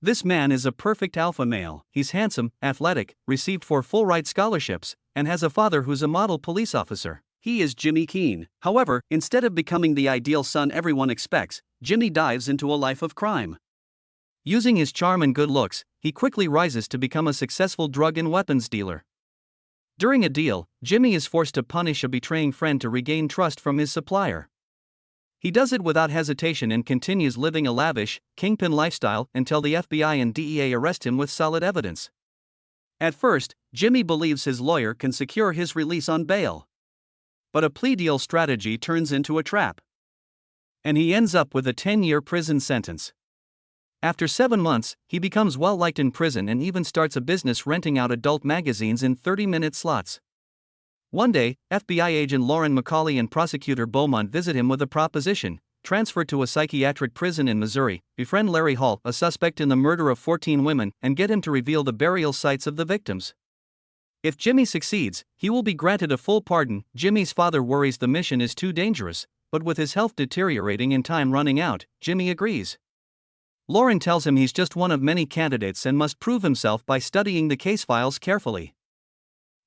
This man is a perfect alpha male. He's handsome, athletic, received 4 full-ride scholarships, and has a father who's a model police officer. He is Jimmy Keene. However, instead of becoming the ideal son everyone expects, Jimmy dives into a life of crime. Using his charm and good looks, he quickly rises to become a successful drug and weapons dealer. During a deal, Jimmy is forced to punish a betraying friend to regain trust from his supplier. He does it without hesitation and continues living a lavish, kingpin lifestyle until the FBI and DEA arrest him with solid evidence. At first, Jimmy believes his lawyer can secure his release on bail. But a plea deal strategy turns into a trap. And he ends up with a 10-year prison sentence. After 7 months, he becomes well-liked in prison and even starts a business renting out adult magazines in 30-minute slots. One day, FBI agent Lauren McCauley and prosecutor Beaumont visit him with a proposition: transfer to a psychiatric prison in Missouri, befriend Larry Hall, a suspect in the murder of 14 women, and get him to reveal the burial sites of the victims. If Jimmy succeeds, he will be granted a full pardon. Jimmy's father worries the mission is too dangerous, but with his health deteriorating and time running out, Jimmy agrees. Lauren tells him he's just one of many candidates and must prove himself by studying the case files carefully.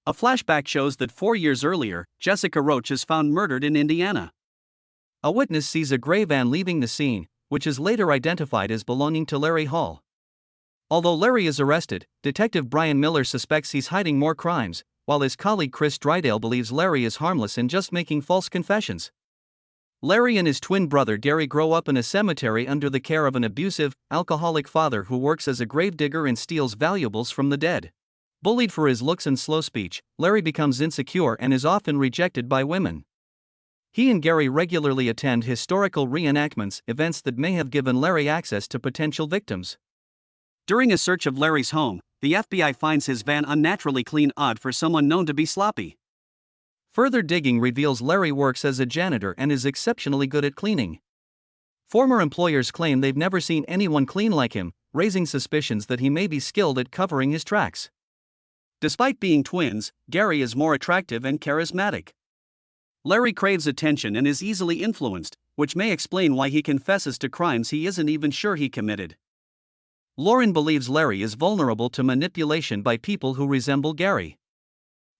A flashback shows that 4 years earlier, Jessica Roach is found murdered in Indiana. A witness sees a gray van leaving the scene, which is later identified as belonging to Larry Hall. Although Larry is arrested, Detective Brian Miller suspects he's hiding more crimes, while his colleague Chris Drydale believes Larry is harmless and just making false confessions. Larry and his twin brother Gary grow up in a cemetery under the care of an abusive, alcoholic father who works as a gravedigger and steals valuables from the dead. Bullied for his looks and slow speech, Larry becomes insecure and is often rejected by women. He and Gary regularly attend historical reenactments, events that may have given Larry access to potential victims. During a search of Larry's home, the FBI finds his van unnaturally clean, odd for someone known to be sloppy. Further digging reveals Larry works as a janitor and is exceptionally good at cleaning. Former employers claim they've never seen anyone clean like him, raising suspicions that he may be skilled at covering his tracks. Despite being twins, Gary is more attractive and charismatic. Larry craves attention and is easily influenced, which may explain why he confesses to crimes he isn't even sure he committed. Lauren believes Larry is vulnerable to manipulation by people who resemble Gary.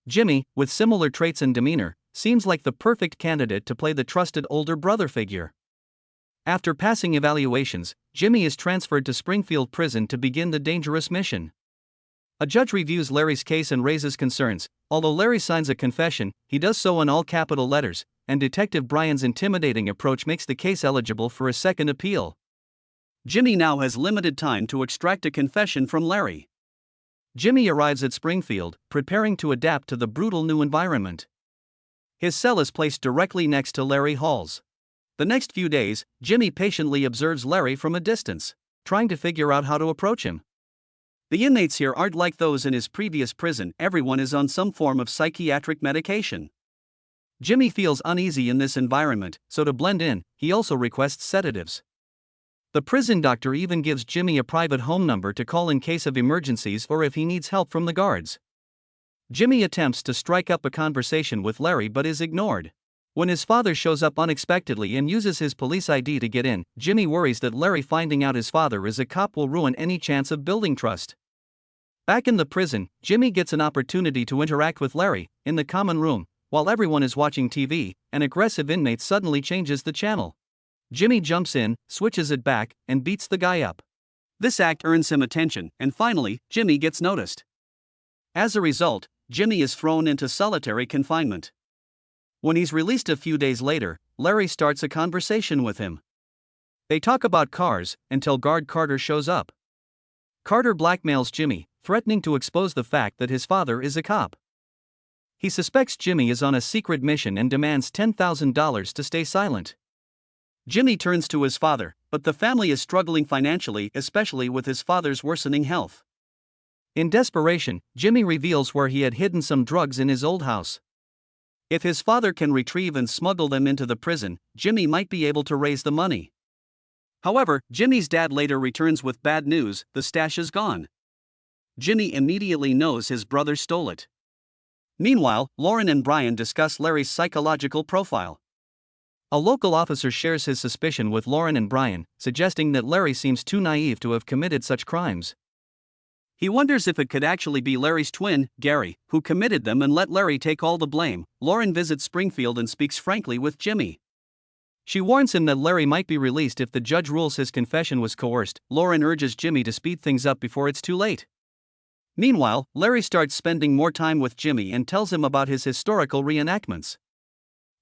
Jimmy, with similar traits and demeanor, seems like the perfect candidate to play the trusted older brother figure. After passing evaluations, Jimmy is transferred to Springfield Prison to begin the dangerous mission. A judge reviews Larry's case and raises concerns. Although Larry signs a confession, he does so in all capital letters, and Detective Brian's intimidating approach makes the case eligible for a second appeal. Jimmy now has limited time to extract a confession from Larry. Jimmy arrives at Springfield, preparing to adapt to the brutal new environment. His cell is placed directly next to Larry Hall's. The next few days, Jimmy patiently observes Larry from a distance, trying to figure out how to approach him. The inmates here aren't like those in his previous prison. Everyone is on some form of psychiatric medication. Jimmy feels uneasy in this environment, so to blend in, he also requests sedatives. The prison doctor even gives Jimmy a private home number to call in case of emergencies or if he needs help from the guards. Jimmy attempts to strike up a conversation with Larry but is ignored. When his father shows up unexpectedly and uses his police ID to get in, Jimmy worries that Larry finding out his father is a cop will ruin any chance of building trust. Back in the prison, Jimmy gets an opportunity to interact with Larry. In the common room, while everyone is watching TV, an aggressive inmate suddenly changes the channel. Jimmy jumps in, switches it back, and beats the guy up. This act earns him attention, and finally, Jimmy gets noticed. As a result, Jimmy is thrown into solitary confinement. When he's released a few days later, Larry starts a conversation with him. They talk about cars, until guard Carter shows up. Carter blackmails Jimmy, threatening to expose the fact that his father is a cop. He suspects Jimmy is on a secret mission and demands $10,000 to stay silent. Jimmy turns to his father, but the family is struggling financially, especially with his father's worsening health. In desperation, Jimmy reveals where he had hidden some drugs in his old house. If his father can retrieve and smuggle them into the prison, Jimmy might be able to raise the money. However, Jimmy's dad later returns with bad news: the stash is gone. Jimmy immediately knows his brother stole it. Meanwhile, Lauren and Brian discuss Larry's psychological profile. A local officer shares his suspicion with Lauren and Brian, suggesting that Larry seems too naive to have committed such crimes. He wonders if it could actually be Larry's twin, Gary, who committed them and let Larry take all the blame. Lauren visits Springfield and speaks frankly with Jimmy. She warns him that Larry might be released if the judge rules his confession was coerced. Lauren urges Jimmy to speed things up before it's too late. Meanwhile, Larry starts spending more time with Jimmy and tells him about his historical reenactments.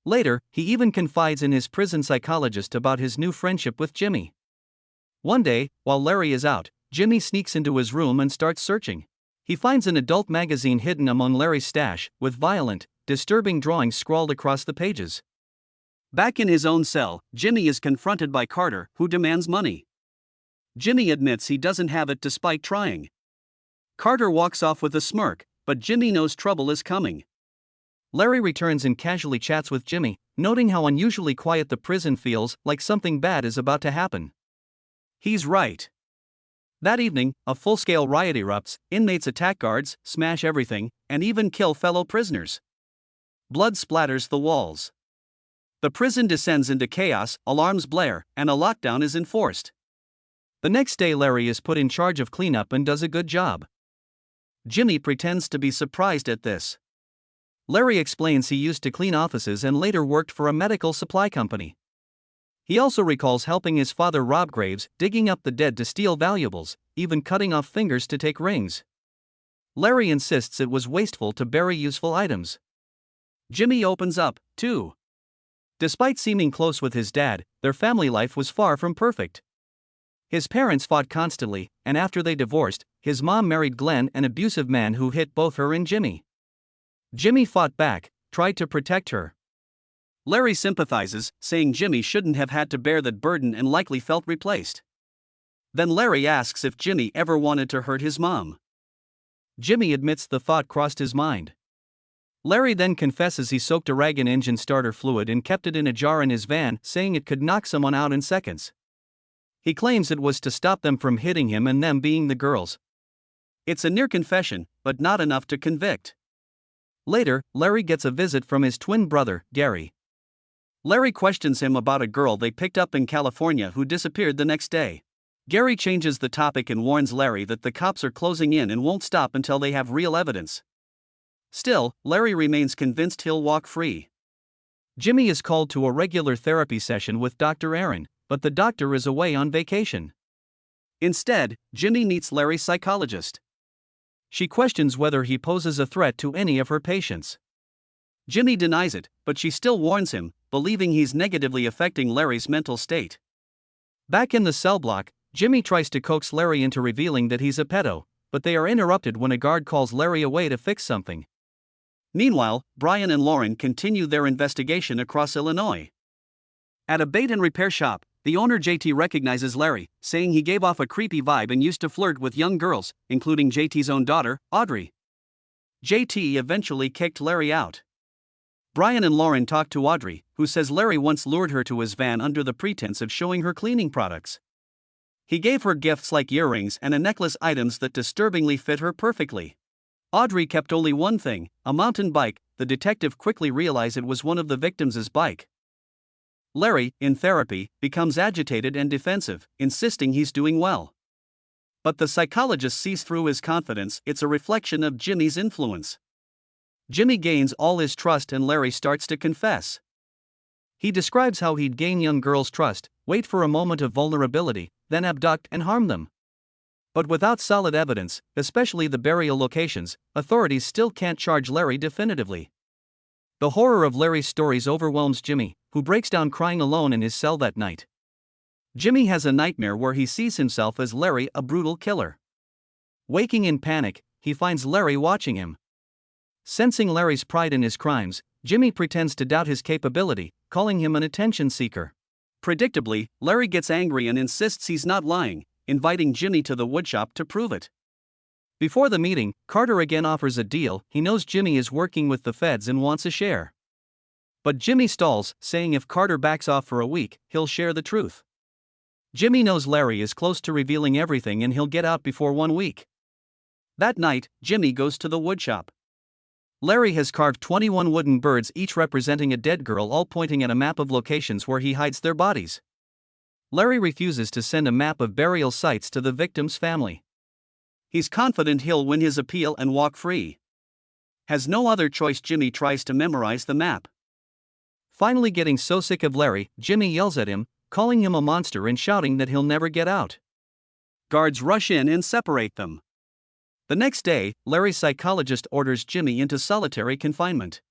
Later, he even confides in his prison psychologist about his new friendship with Jimmy. One day, while Larry is out, Jimmy sneaks into his room and starts searching. He finds an adult magazine hidden among Larry's stash, with violent, disturbing drawings scrawled across the pages. Back in his own cell, Jimmy is confronted by Carter, who demands money. Jimmy admits he doesn't have it despite trying. Carter walks off with a smirk, but Jimmy knows trouble is coming. Larry returns and casually chats with Jimmy, noting how unusually quiet the prison feels, like something bad is about to happen. He's right. That evening, a full-scale riot erupts, inmates attack guards, smash everything, and even kill fellow prisoners. Blood splatters the walls. The prison descends into chaos, alarms blare, and a lockdown is enforced. The next day Larry is put in charge of cleanup and does a good job. Jimmy pretends to be surprised at this. Larry explains he used to clean offices and later worked for a medical supply company. He also recalls helping his father rob graves, digging up the dead to steal valuables, even cutting off fingers to take rings. Larry insists it was wasteful to bury useful items. Jimmy opens up, too. Despite seeming close with his dad, their family life was far from perfect. His parents fought constantly, and after they divorced, his mom married Glenn, an abusive man who hit both her and Jimmy. Jimmy fought back, tried to protect her. Larry sympathizes, saying Jimmy shouldn't have had to bear that burden and likely felt replaced. Then Larry asks if Jimmy ever wanted to hurt his mom. Jimmy admits the thought crossed his mind. Larry then confesses he soaked a rag in engine starter fluid and kept it in a jar in his van, saying it could knock someone out in seconds. He claims it was to stop them from hitting him and them being the girls. It's a near confession, but not enough to convict. Later, Larry gets a visit from his twin brother, Gary. Larry questions him about a girl they picked up in California who disappeared the next day. Gary changes the topic and warns Larry that the cops are closing in and won't stop until they have real evidence. Still, Larry remains convinced he'll walk free. Jimmy is called to a regular therapy session with Dr. Aaron, but the doctor is away on vacation. Instead, Jimmy meets Larry's psychologist. She questions whether he poses a threat to any of her patients. Jimmy denies it, but she still warns him, believing he's negatively affecting Larry's mental state. Back in the cell block, Jimmy tries to coax Larry into revealing that he's a pedo, but they are interrupted when a guard calls Larry away to fix something. Meanwhile, Brian and Lauren continue their investigation across Illinois. At a bait and repair shop, the owner JT recognizes Larry, saying he gave off a creepy vibe and used to flirt with young girls, including JT's own daughter, Audrey. JT eventually kicked Larry out. Brian and Lauren talk to Audrey, who says Larry once lured her to his van under the pretense of showing her cleaning products. He gave her gifts like earrings and a necklace, items that disturbingly fit her perfectly. Audrey kept only one thing, a mountain bike. The detective quickly realized it was one of the victims' bike. Larry, in therapy, becomes agitated and defensive, insisting he's doing well. But the psychologist sees through his confidence. It's a reflection of Jimmy's influence. Jimmy gains all his trust and Larry starts to confess. He describes how he'd gain young girls' trust, wait for a moment of vulnerability, then abduct and harm them. But without solid evidence, especially the burial locations, authorities still can't charge Larry definitively. The horror of Larry's stories overwhelms Jimmy, who breaks down crying alone in his cell that night. Jimmy has a nightmare where he sees himself as Larry, a brutal killer. Waking in panic, he finds Larry watching him. Sensing Larry's pride in his crimes, Jimmy pretends to doubt his capability, calling him an attention seeker. Predictably, Larry gets angry and insists he's not lying, inviting Jimmy to the woodshop to prove it. Before the meeting, Carter again offers a deal. He knows Jimmy is working with the feds and wants a share. But Jimmy stalls, saying if Carter backs off for a week, he'll share the truth. Jimmy knows Larry is close to revealing everything and he'll get out before 1 week. That night, Jimmy goes to the woodshop. Larry has carved 21 wooden birds, each representing a dead girl, all pointing at a map of locations where he hides their bodies. Larry refuses to send a map of burial sites to the victim's family. He's confident he'll win his appeal and walk free. Has no other choice, Jimmy tries to memorize the map. Finally getting so sick of Larry, Jimmy yells at him, calling him a monster and shouting that he'll never get out. Guards rush in and separate them. The next day, Larry's psychologist orders Jimmy into solitary confinement.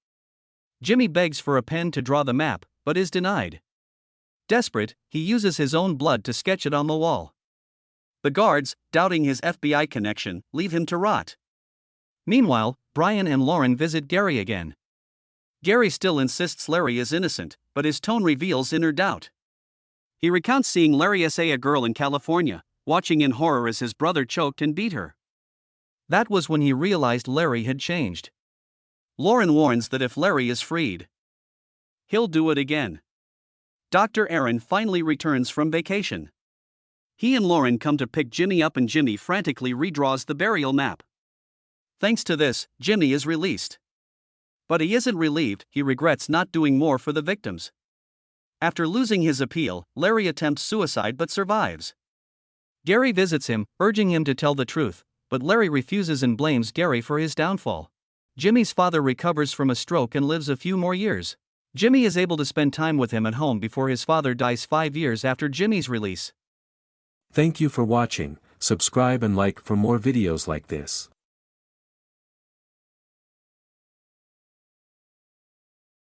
Jimmy begs for a pen to draw the map, but is denied. Desperate, he uses his own blood to sketch it on the wall. The guards, doubting his FBI connection, leave him to rot. Meanwhile, Brian and Lauren visit Gary again. Gary still insists Larry is innocent, but his tone reveals inner doubt. He recounts seeing Larry say a girl in California, watching in horror as his brother choked and beat her. That was when he realized Larry had changed. Lauren warns that if Larry is freed, he'll do it again. Dr. Aaron finally returns from vacation. He and Lauren come to pick Jimmy up and Jimmy frantically redraws the burial map. Thanks to this, Jimmy is released. But he isn't relieved, he regrets not doing more for the victims. After losing his appeal, Larry attempts suicide but survives. Gary visits him, urging him to tell the truth, but Larry refuses and blames Gary for his downfall. Jimmy's father recovers from a stroke and lives a few more years. Jimmy is able to spend time with him at home before his father dies 5 years after Jimmy's release. Thank you for watching. Subscribe and like for more videos like this.